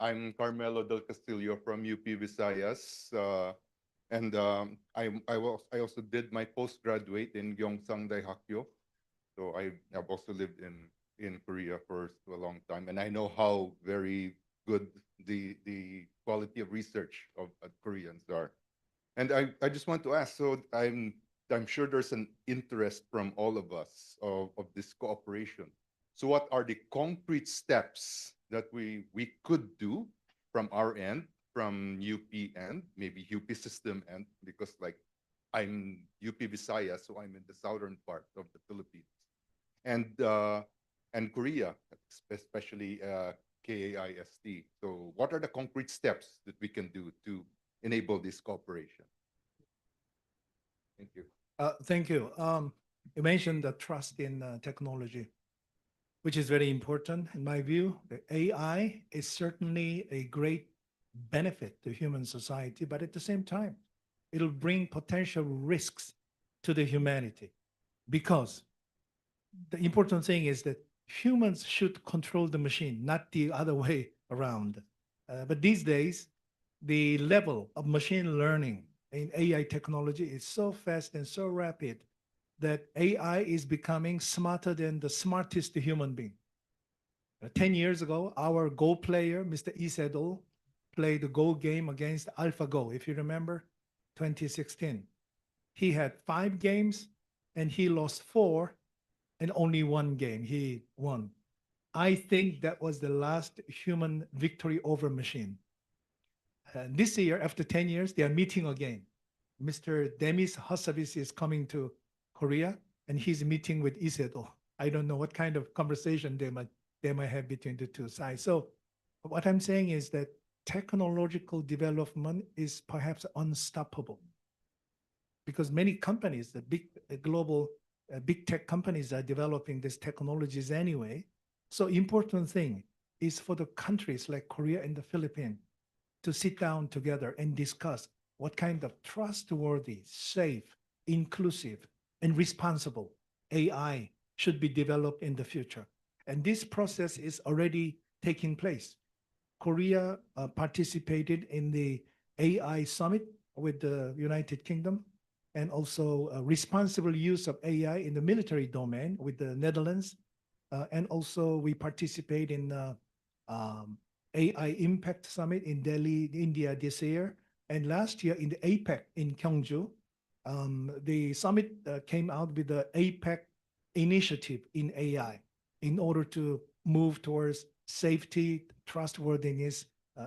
I'm Carmelo Del Castillo from UP Visayas, and I also did my postgraduate in Gyeongsang Daehakyo. So I've also lived in Korea for a long time, and I know how very good the quality of research of Koreans are. And I just want to ask, so I'm sure there's an interest from all of us of this cooperation. So what are the concrete steps that we could do from our end, from UP end, maybe UP system end, because like I'm UP Visayas, so I'm in the southern part of the Philippines, and Korea, especially KAIST. So what are the concrete steps that we can do to enable this cooperation? Thank you. Thank you. You mentioned the trust in technology, which is very important in my view. The AI is certainly a great benefit to human society, but at the same time, it'll bring potential risks to the humanity, because the important thing is that humans should control the machine, not the other way around. But these days, the level of machine learning in AI technology is so fast and so rapid that AI is becoming smarter than the smartest human being. 10 years ago, our Go player, Mr. Lee Sedol, played the Go game against AlphaGo, if you remember, 2016. He had 5 games and he lost 4, and only 1 game he won. I think that was the last human victory over machine. This year, after 10 years, they are meeting again. Mr. Demis Hassabis is coming to Korea, and he's meeting with Isedo. I don't know what kind of conversation they might have between the two sides. So what I'm saying is that technological development is perhaps unstoppable, because many companies, the big global big tech companies, are developing these technologies anyway. So important thing is for the countries like Korea and the Philippines to sit down together and discuss what kind of trustworthy, safe, inclusive, and responsible AI should be developed in the future. And this process is already taking place. Korea participated in the AI summit with the United Kingdom, and also responsible use of AI in the military domain with the Netherlands. And also we participate in AI Impact Summit in Delhi, India this year. And last year in the APEC in Gyeongju, the summit came out with the APEC initiative in AI in order to move towards safety, trustworthiness,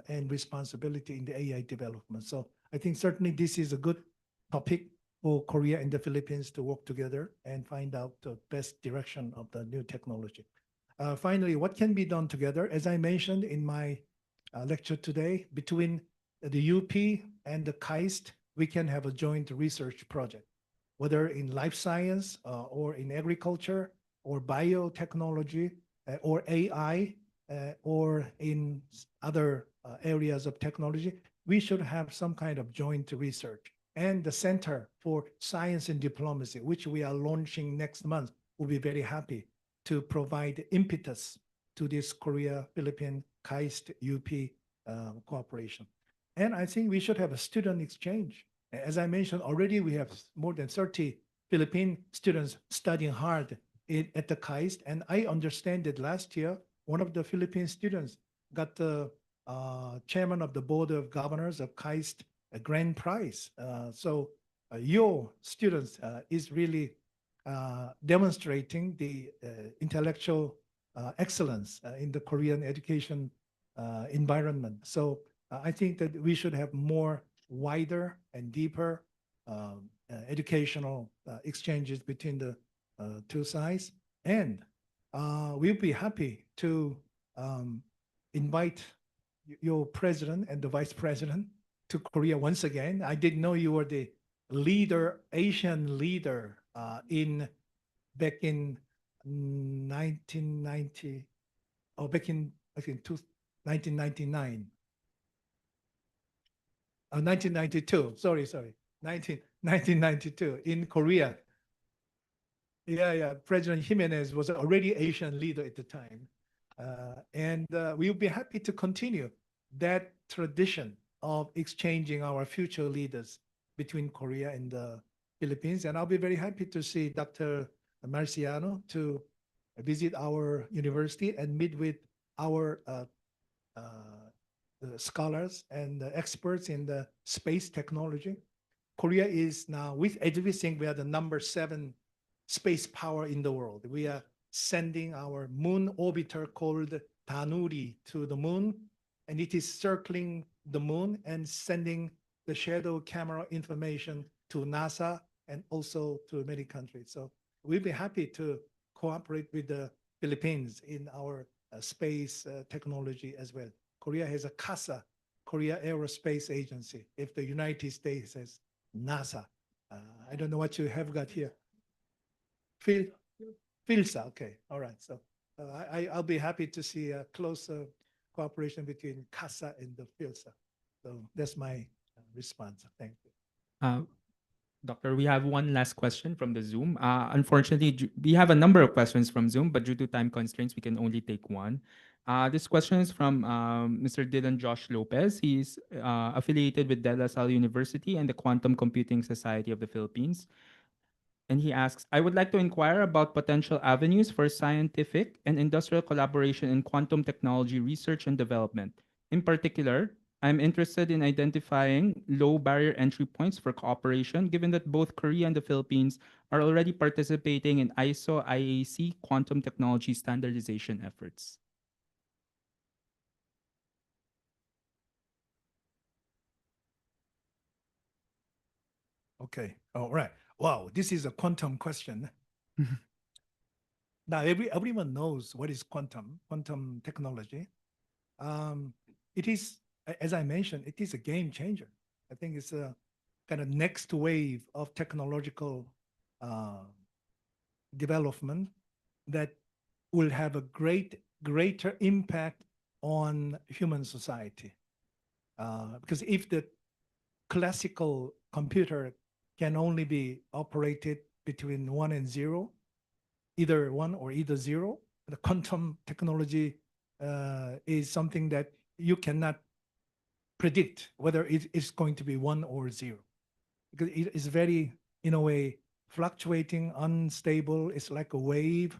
and responsibility in the AI development. So I think certainly this is a good topic for Korea and the Philippines to work together and find out the best direction of the new technology. Finally, what can be done together? As I mentioned in my lecture today, between the UP and the KAIST, we can have a joint research project, whether in life science or in agriculture or biotechnology or AI or in other areas of technology. We should have some kind of joint research. And the Center for Science and Diplomacy, which we are launching next month, will be very happy to provide impetus to this Korea-Philippine KAIST UP cooperation. And I think we should have a student exchange. As I mentioned already, we have more than 30 Philippine students studying hard at the KAIST. And I understand that last year, one of the Philippine students got the chairman of the board of governors of KAIST a grand prize. So your students is really demonstrating the intellectual excellence in the Korean education environment. So I think that we should have more wider and deeper educational exchanges between the two sides. And we'll be happy to invite your president and the vice president to Korea once again. I didn't know you were the Asian leader back in 1990, or back in, I think, 1999. 1992, sorry, 1992 in Korea. Yeah, President Jimenez was already Asian leader at the time. And we'll be happy to continue that tradition of exchanging our future leaders between Korea and the Philippines. And I'll be very happy to see Dr. Marciano to visit our university and meet with our the scholars and the experts in the space technology. Korea is now, with everything, we are the #7 space power in the world. We are sending our moon orbiter called Danuri to the moon, and it is circling the moon and sending the shadow camera information to NASA and also to many countries. So we'll be happy to cooperate with the Philippines in our space technology as well. Korea has a CASA, Korea Aerospace Agency. If the United States has NASA, I don't know what you have got here. PhilSA, okay, all right. So I'll be happy to see a closer cooperation between CASA and the PhilSA. So that's my response. Thank you. Doctor, we have one last question from the Zoom. Unfortunately, we have a number of questions from Zoom, but due to time constraints, we can only take one. This question is from Mr. Dylan Josh Lopez. He's affiliated with De La Salle University and the Quantum Computing Society of the Philippines. And he asks, I would like to inquire about potential avenues for scientific and industrial collaboration in quantum technology research and development. In particular, I'm interested in identifying low barrier entry points for cooperation, given that both Korea and the Philippines are already participating in ISO IAC quantum technology standardization efforts. Okay, all right. Wow, this is a quantum question. Now, everyone knows what is quantum technology. It is, as I mentioned, it is a game changer. I think it's a kind of next wave of technological development that will have a greater impact on human society. Because if the classical computer can only be operated between 1 and 0, either 1 or either 0, the quantum technology is something that you cannot predict whether it is going to be 1 or 0, because it is very, in a way, fluctuating, unstable. It's like a wave,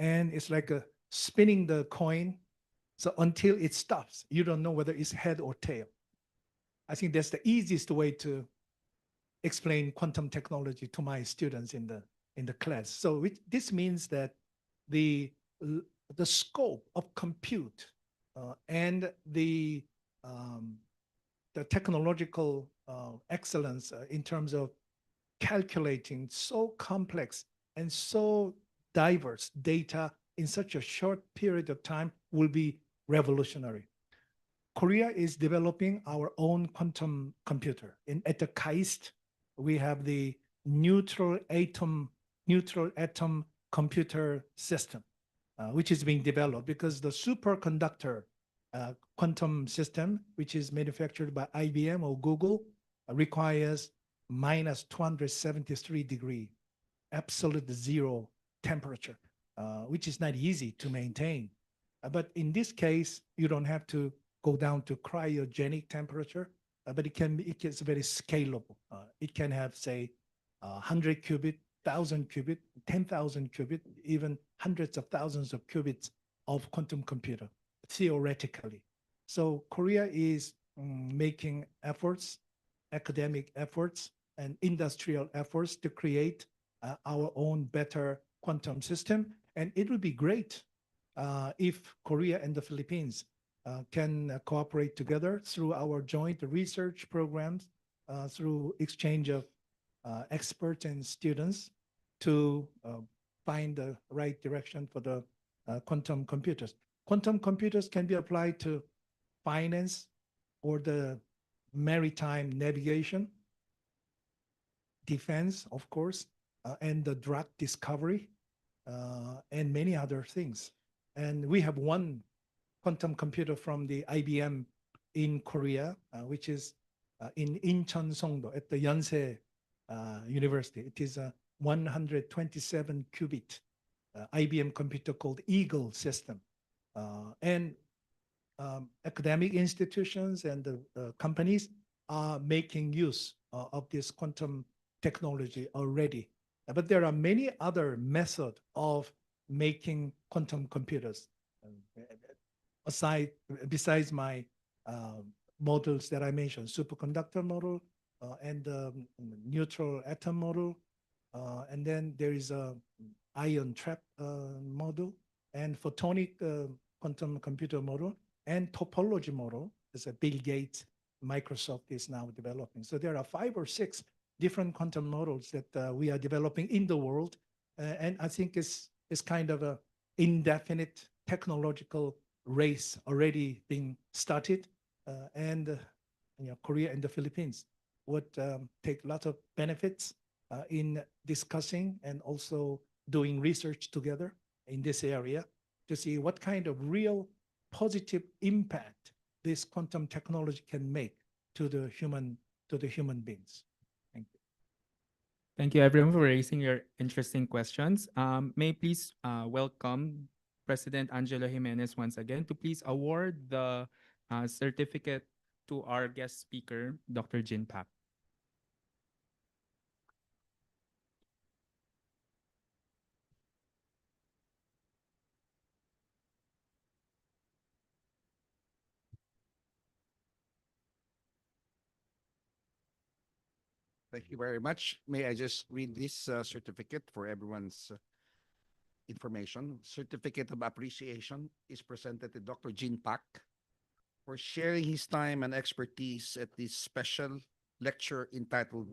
and it's like a spinning the coin. So until it stops, you don't know whether it's head or tail. I think that's the easiest way to explain quantum technology to my students in the class. So this means that the scope of compute and the technological excellence in terms of calculating so complex and so diverse data in such a short period of time will be revolutionary. Korea is developing our own quantum computer. At the KAIST, we have the neutral atom computer system, which is being developed because the superconductor quantum system, which is manufactured by IBM or Google, requires minus 273 degree, absolute zero temperature, which is not easy to maintain. But in this case, you don't have to go down to cryogenic temperature, but it's very scalable. It can have, say, 100 qubit, 1,000 qubit, 10,000 qubit, even hundreds of thousands of qubits of quantum computer, theoretically. So Korea is making efforts, academic efforts, and industrial efforts to create our own better quantum system. And it would be great if Korea and the Philippines can cooperate together through our joint research programs, through exchange of experts and students to find the right direction for the quantum computers. Quantum computers can be applied to finance or the maritime navigation, defense, of course, and the drug discovery, and many other things. And we have one quantum computer from the IBM in Korea, which is in Incheon Songdo at the Yonsei University. It is a 127 qubit IBM computer called Eagle system. And academic institutions and the companies are making use of this quantum technology already. But there are many other methods of making quantum computers. Aside, besides my models that I mentioned, superconductor model and neutral atom model, and then there is a ion trap model and photonic quantum computer model and topology model. As a Bill Gates, Microsoft is now developing. So there are 5 or 6 different quantum models that we are developing in the world, and I think it's kind of a indefinite technological race already being started, and Korea and the Philippines would take a lot of benefits in discussing and also doing research together in this area to see what kind of real positive impact this quantum technology can make to the human beings. Thank you. Thank you, everyone, for raising your interesting questions. May I please welcome President Angelo Jimenez once again to please award the certificate to our guest speaker, Dr. Jin Pak. Thank you very much. May I just read this certificate for everyone's information? Certificate of appreciation is presented to Dr. Jin Pak for sharing his time and expertise at this special lecture entitled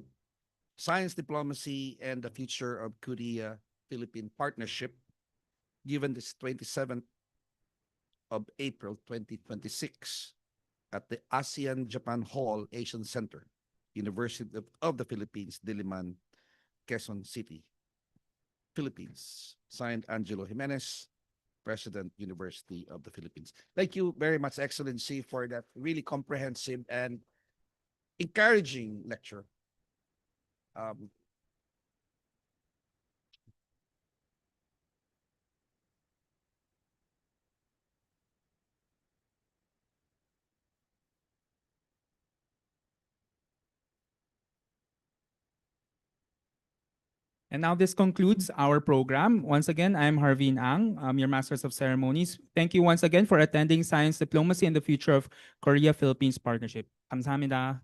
Science Diplomacy and the Future of Korea-Philippine Partnership, given this 27th of April 2026 at the ASEAN Japan Hall Asian Center, University of the Philippines, Diliman, Quezon City, Philippines. Signed, Angelo Jimenez, President, University of the Philippines. Thank you very much, Excellency, for that really comprehensive and encouraging lecture. And now this concludes our program. Once again, I'm Harveen Ang, your Masters of Ceremonies. Thank you once again for attending Science Diplomacy and the Future of Korea-Philippines Partnership. 감사합니다.